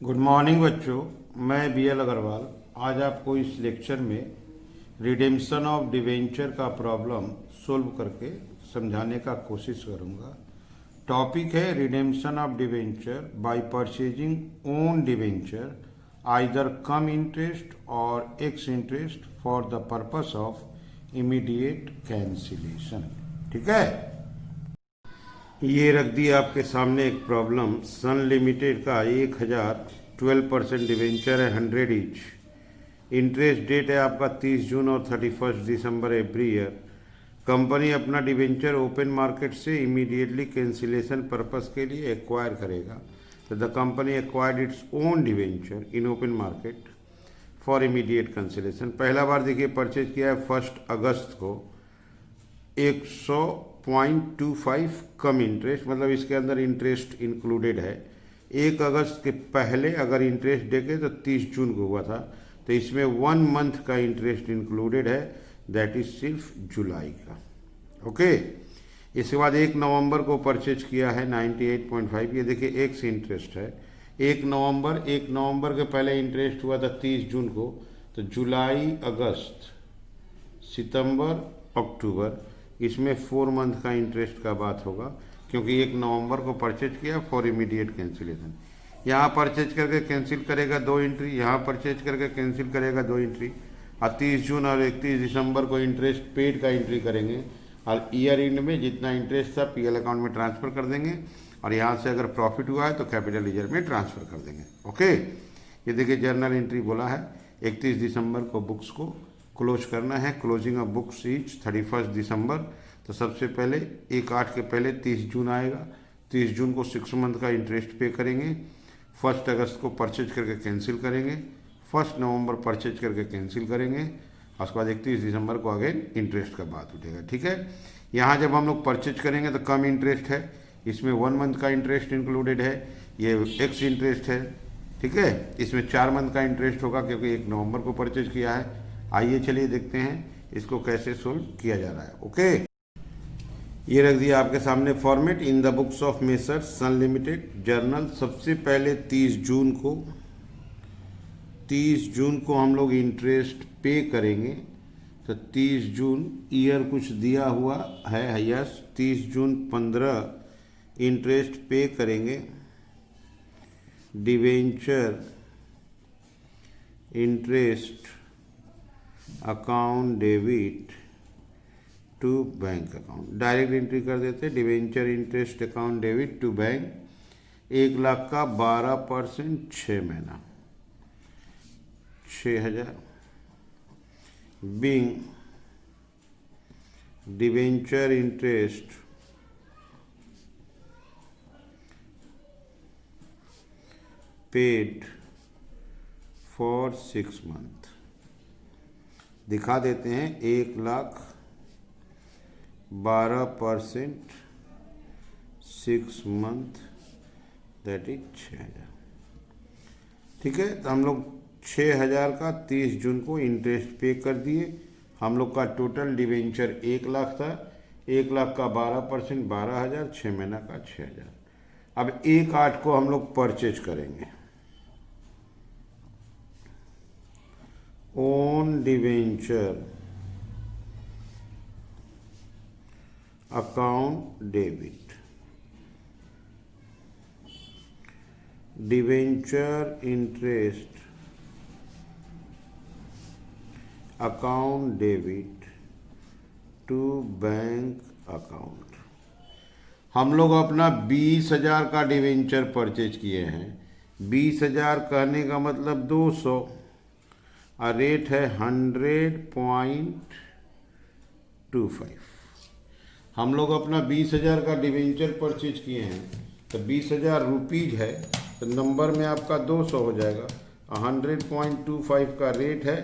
Good morning बच्चों। मैं B L Agarwal आज आपको इस लेक्चर में रिडेम्पशन ऑफ डिवेंचर का प्रॉब्लम सोल्व करके समझाने का कोशिश करूंगा। टॉपिक है redemption of debenture by purchasing own debenture either cum interest और ex interest for the purpose of immediate cancellation. ठीक है, ये रख दी आपके सामने एक प्रॉब्लम। सन लिमिटेड का 1000 12% डिवेंचर है, 100 ईच। इंटरेस्ट डेट है आपका 30 जून और 31 दिसंबर एवरी ईयर। कंपनी अपना डिवेंचर ओपन मार्केट से इमीडिएटली कैंसिलेशन पर्पस के लिए एक्वायर करेगा। तो the company acquired its own debenture in open market for immediate cancellation. पहला बार देखिए परचेज किया है 1 अगस्त को 100.25 कम इंटरेस्ट, मतलब इसके अंदर इंटरेस्ट इंक्लूडेड है। 1 अगस्त के पहले अगर इंटरेस्ट देखे तो 30 जून को हुआ था, तो इसमें 1 मंथ का इंटरेस्ट इंक्लूडेड है, दैट इज सिर्फ जुलाई का। ओके, इसके बाद 1 नवंबर को परचेज किया है 98.5। ये देखिए एक्स इंटरेस्ट है। 1 नवंबर के पहले इंटरेस्ट हुआ था 30 जून को, तो जुलाई, अगस्त, सितंबर, अक्टूबर, इसमें 4 मंथ का इंटरेस्ट का बात होगा, क्योंकि 1 नवंबर को परचेज किया फॉर इमीडिएट कैंसिलेशन। यहाँ परचेज करके कैंसिल करेगा 2 एंट्री, यहाँ परचेज करके कैंसिल करेगा 2 एंट्री, और 30 जून और 31 दिसंबर को इंटरेस्ट पेड का एंट्री करेंगे, और ईयर एंड में जितना इंटरेस्ट था पीएल अकाउंट में ट्रांसफ़र कर देंगे, और यहाँ से अगर प्रॉफिट हुआ है तो कैपिटल रिजर्व में ट्रांसफ़र कर देंगे। ओके, ये देखिए जर्नल एंट्री बोला है 31 दिसंबर को बुक्स को क्लोज करना है। क्लोजिंग ऑफ बुक्स इज 31 दिसंबर। तो सबसे पहले 1/8 के पहले 30 जून आएगा। 30 जून को 6 मंथ का इंटरेस्ट पे करेंगे। 1 अगस्त को परचेज करके कैंसिल करेंगे। 1 नवंबर परचेज करके कैंसिल करेंगे, और उसके बाद 31 दिसंबर को अगेन इंटरेस्ट का बात उठेगा। ठीक है, यहाँ जब हम लोग परचेज करेंगे तो कम इंटरेस्ट है, इसमें 1 मंथ का इंटरेस्ट इंक्लूडेड है, ये एक्स इंटरेस्ट है। ठीक है, इसमें 4 मंथ का इंटरेस्ट होगा क्योंकि 1 नवंबर को परचेज किया है। आइए चलिए देखते हैं इसको कैसे सोल्व किया जा रहा है। ओके, ये रख दिया आपके सामने format in the books of Messrs Son Limited journal. सबसे पहले 30 जून को हम लोग इंटरेस्ट पे करेंगे। तो 30 जून ईयर कुछ दिया हुआ है, यस, 30 जून 15 इंटरेस्ट पे करेंगे। Debenture interest account debit to bank account, direct entry कर देते। Debenture interest account debit to bank, 1 lakh का 12%, 6 महीना, 6000। Being debenture interest paid for 6 month, दिखा देते हैं 1 लाख 12%, 6 मंथ, दैट इज 6000। ठीक है, तो हम लोग 6000 का 30 जून को इंटरेस्ट पे कर दिए। हम लोग का टोटल डिवेंचर 1 लाख था, 1 लाख का 12% 12000, 6 महीना का 6000। अब 1/8 को हम लोग परचेज करेंगे। Own debenture account debit, debenture interest account debit to bank account. हम लोग अपना 20,000 का डिवेंचर परचेज किए हैं। 20,000 कहने का मतलब 200, और रेट है 100.25। हम लोग अपना 20,000 का डिवेंचर परचेज किए हैं, तो 20,000 रुपीज है, तो नंबर में आपका 200 हो जाएगा। 100.25 का रेट है,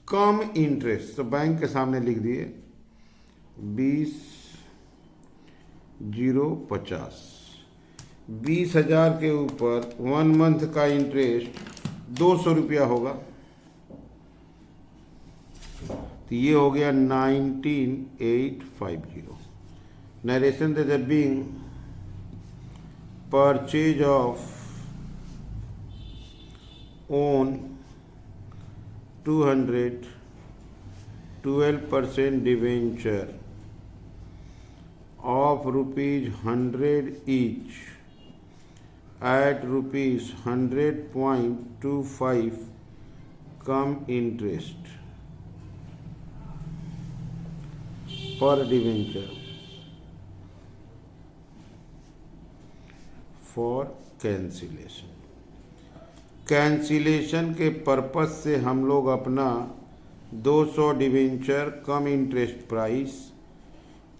कम इंटरेस्ट, तो बैंक के सामने लिख दिए 20,050। 20,000 के ऊपर 1 मंथ का इंटरेस्ट 200 रुपया होगा, तो ये हो गया 19,850। नरेशन देते Bing purchase of own 200 12% debenture of ₹100 each at ₹100.25 come interest per debenture for cancellation। Cancellation के पर्पस से हम लोग अपना 200 डिवेंचर कम इंटरेस्ट प्राइस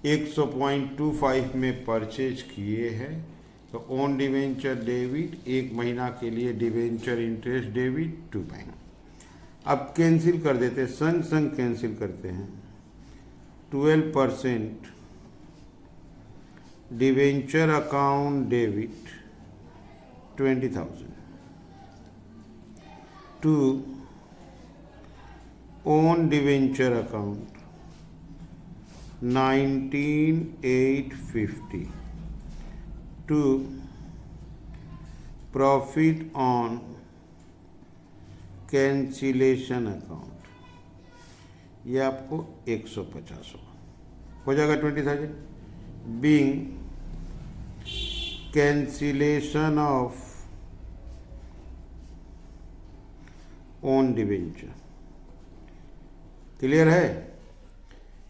100.25 में परचेज किए हैं। तो ओन डिवेंचर डेबिट 1 महीना के लिए debenture interest debit to bank. अब कैंसिल कर देते, संग संग कैंसिल करते हैं। 12% debenture account debit 20,000 to own debenture account 19,850 to profit on cancellation account, ये आपको 150 हो जाएगा 20,000। being cancellation of own debenture. Clear है?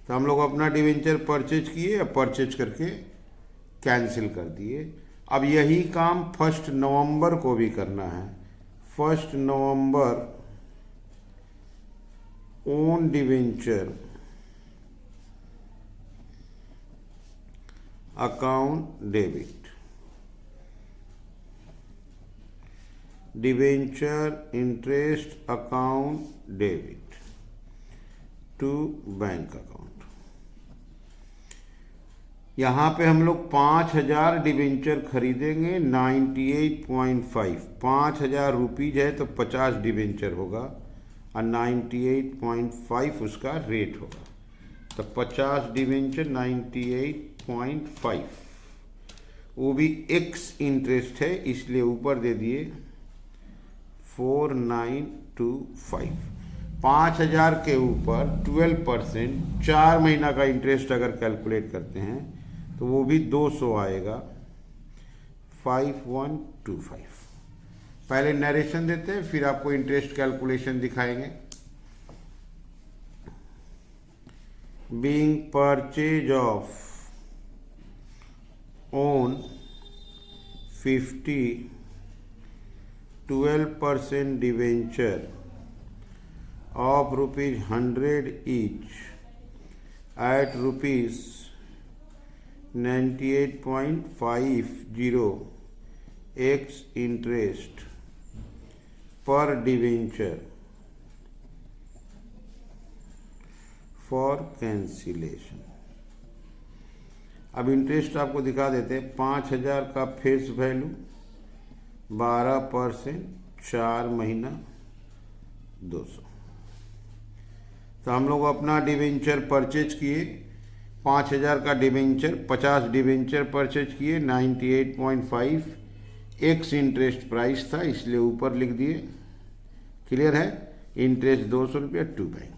तो हम लोग अपना डिवेंचर परचेज किए, परचेज करके कैंसिल कर दिए। अब यही काम 1 नवंबर को भी करना है। 1 November own debenture account debit debenture interest account debit to bank account. यहाँ पे हम लोग 5,000 डिवेंचर खरीदेंगे 98.5। 5,000 रुपीज है तो 50 डिवेंचर होगा और 98.5 उसका रेट होगा। तो 50 डिवेंचर 98.5, वो भी एक्स इंटरेस्ट है इसलिए ऊपर दे दिए 4925। 5,000 के ऊपर 12% 4 महीना का इंटरेस्ट अगर कैलकुलेट करते हैं तो वो भी 200 आएगा 5125। पहले नरेशन देते हैं फिर आपको इंटरेस्ट कैलकुलेशन दिखाएंगे। Being purchase of own 12% debenture of ₹100 each at ₹98.50 x interest per debenture for cancellation। अब इंटरेस्ट आपको दिखा देते हैं। 5,000 का फेस वैल्यू 12%, 4 महीना 200। तो हम लोग अपना डिवेंचर परचेज किए 5,000 का डिवेंचर, 50 डिवेंचर परचेज किए 98.5 एक्स इंटरेस्ट प्राइस था इसलिए ऊपर लिख दिए। क्लियर है? इंटरेस्ट 200 रुपया टू बैंक।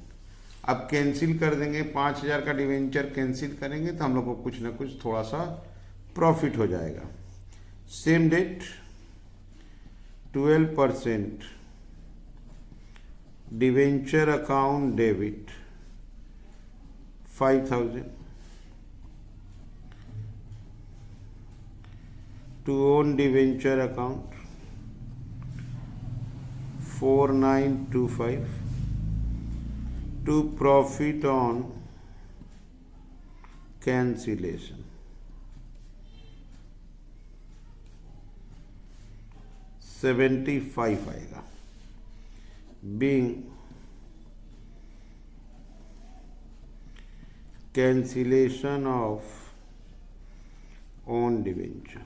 अब कैंसिल कर देंगे, 5,000 का डिवेंचर कैंसिल करेंगे तो हम लोग को कुछ ना कुछ थोड़ा सा प्रॉफिट हो जाएगा। Same date 12% debenture account debit 5,000 to own debenture account 4925 to profit on cancellation 75 आएगा। Being cancellation of own debenture.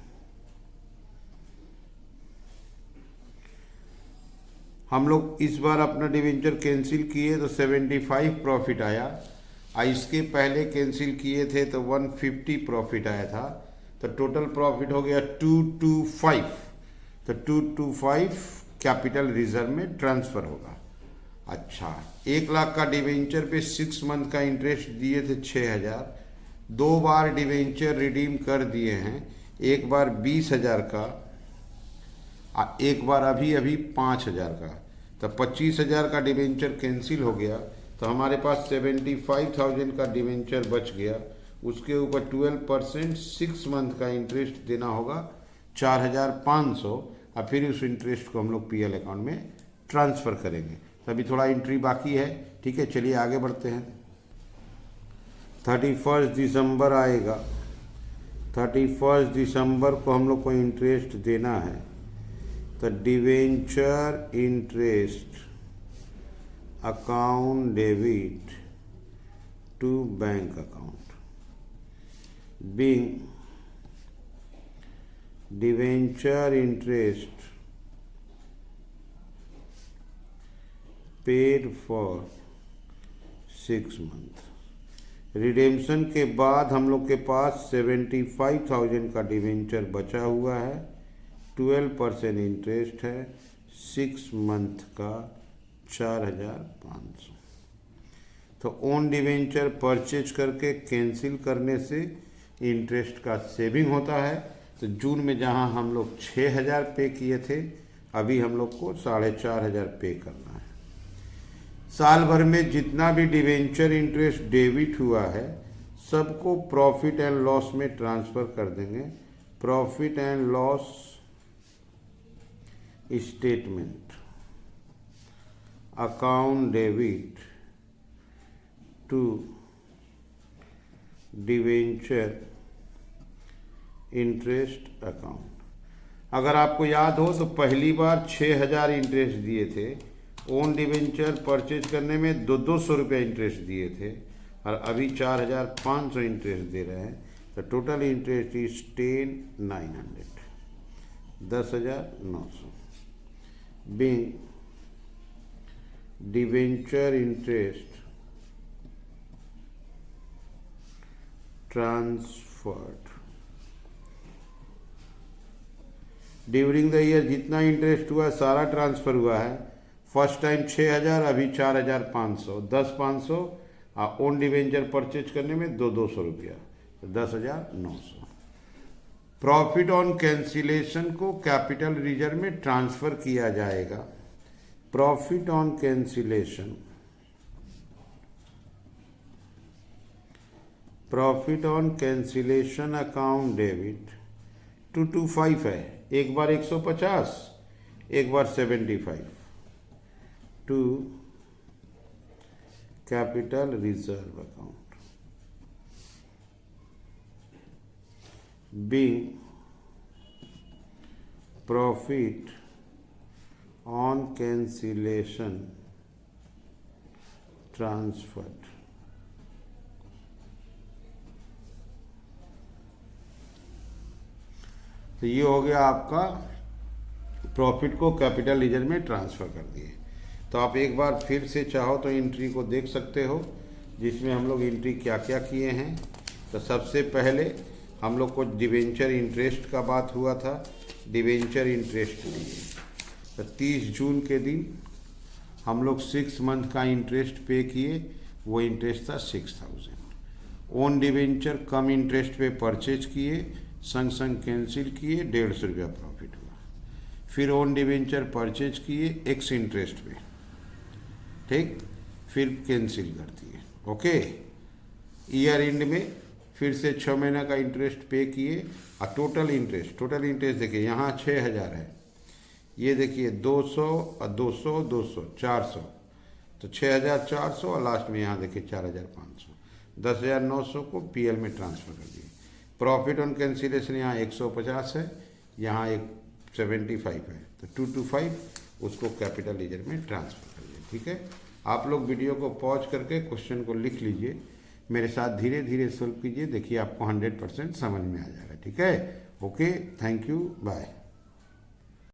हम लोग इस बार अपना डिवेंचर कैंसिल किए तो 75 प्रॉफिट आया, और इसके पहले कैंसिल किए थे तो 150 प्रॉफिट आया था। तो टोटल प्रॉफिट हो गया 225। तो 225 कैपिटल रिजर्व में ट्रांसफर होगा। अच्छा, 1 लाख का डिवेंचर पे 6 मंथ का इंटरेस्ट दिए थे 6,000, 2 बार डिवेंचर रिडीम कर दिए हैं, एक बार 20,000 का, एक बार अभी 5,000 का, तो 25,000 का डिवेंचर कैंसिल हो गया, तो हमारे पास 75,000 का डिवेंचर बच गया। उसके ऊपर 12% 6 मंथ का इंटरेस्ट देना होगा 4,500, और फिर उस इंटरेस्ट को हम लोग पीएल अकाउंट में ट्रांसफ़र करेंगे। तभी थोड़ा एंट्री बाकी है, ठीक है। चलिए आगे बढ़ते हैं। 31 दिसंबर आएगा, 31 दिसंबर को हम लोग को इंटरेस्ट देना है, तो debenture interest account debit to bank account being debenture interest paid for 6 month। Redemption के बाद हम लोग के पास 75,000 का डिवेंचर बचा हुआ है, 12% इंटरेस्ट है, 6 मंथ का 4,500। तो ओन डिवेंचर परचेज करके कैंसिल करने से इंटरेस्ट का सेविंग होता है। तो जून में जहां हम लोग 6,000 पे किए थे, अभी हम लोग को 4,500 पे करना है। साल भर में जितना भी डिवेंचर इंटरेस्ट डेबिट हुआ है, सबको प्रॉफिट एंड लॉस में ट्रांसफ़र कर देंगे। Profit and loss statement account debit to debenture interest account. अगर आपको याद हो तो पहली बार 6,000 इंटरेस्ट दिए थे, ओन डिवेंचर परचेज करने में 200 रुपये इंटरेस्ट दिए थे, और अभी 4,500 इंटरेस्ट दे रहे हैं। तो total interest is 10,900, 10,900 being debenture interest transferred during the year. जितना इंटरेस्ट हुआ सारा ट्रांसफर हुआ है। फर्स्ट टाइम 6,000, अभी 4,500, 10,500, और ओन डिवेंचर परचेज करने में 200 रुपया, तो 10,900। प्रॉफिट ऑन कैंसिलेशन को कैपिटल रिजर्व में ट्रांसफर किया जाएगा। Profit on cancellation, profit on cancellation account debit 225 है, एक बार 150, एक बार 75, to capital reserve account being profit on cancellation transferred. तो ये हो गया आपका प्रॉफिट को कैपिटल रिजर्व में ट्रांसफ़र कर दिए। तो आप एक बार फिर से चाहो तो एंट्री को देख सकते हो, जिसमें हम लोग एंट्री क्या क्या किए हैं। तो सबसे पहले हम लोग को डिवेंचर इंटरेस्ट का बात हुआ था, डिवेंचर इंटरेस्ट लिए। तो 30 जून के दिन हम लोग 6 मंथ का इंटरेस्ट पे किए, वो इंटरेस्ट था 6,000। ओन डिवेंचर कम इंटरेस्ट पे परचेज किए, संग संग कैंसिल किए, 150 रुपया प्रॉफिट हुआ। फिर ओन डिवेंचर परचेज किए एक्स इंटरेस्ट पे, ठीक, फिर कैंसिल कर दिए। ओके, ईयर एंड में फिर से 6 महीने का इंटरेस्ट पे किए, और टोटल इंटरेस्ट देखिए, यहाँ 6,000 है, ये देखिए 200 और 200, 200, 400, तो 6,400, और लास्ट में यहाँ देखिए 4,500, 10,900 को पीएल में ट्रांसफ़र कर दिए। प्रॉफिट ऑन कैंसिलेशन यहाँ 150 है, यहाँ एक 75 है, तो 225 उसको कैपिटल रिजर्व में ट्रांसफ़र करिए। ठीक है, आप लोग वीडियो को पॉज करके क्वेश्चन को लिख लीजिए, मेरे साथ धीरे धीरे सॉल्व कीजिए, देखिए आपको 100% समझ में आ जाएगा। ठीक है, ओके, थैंक यू, बाय।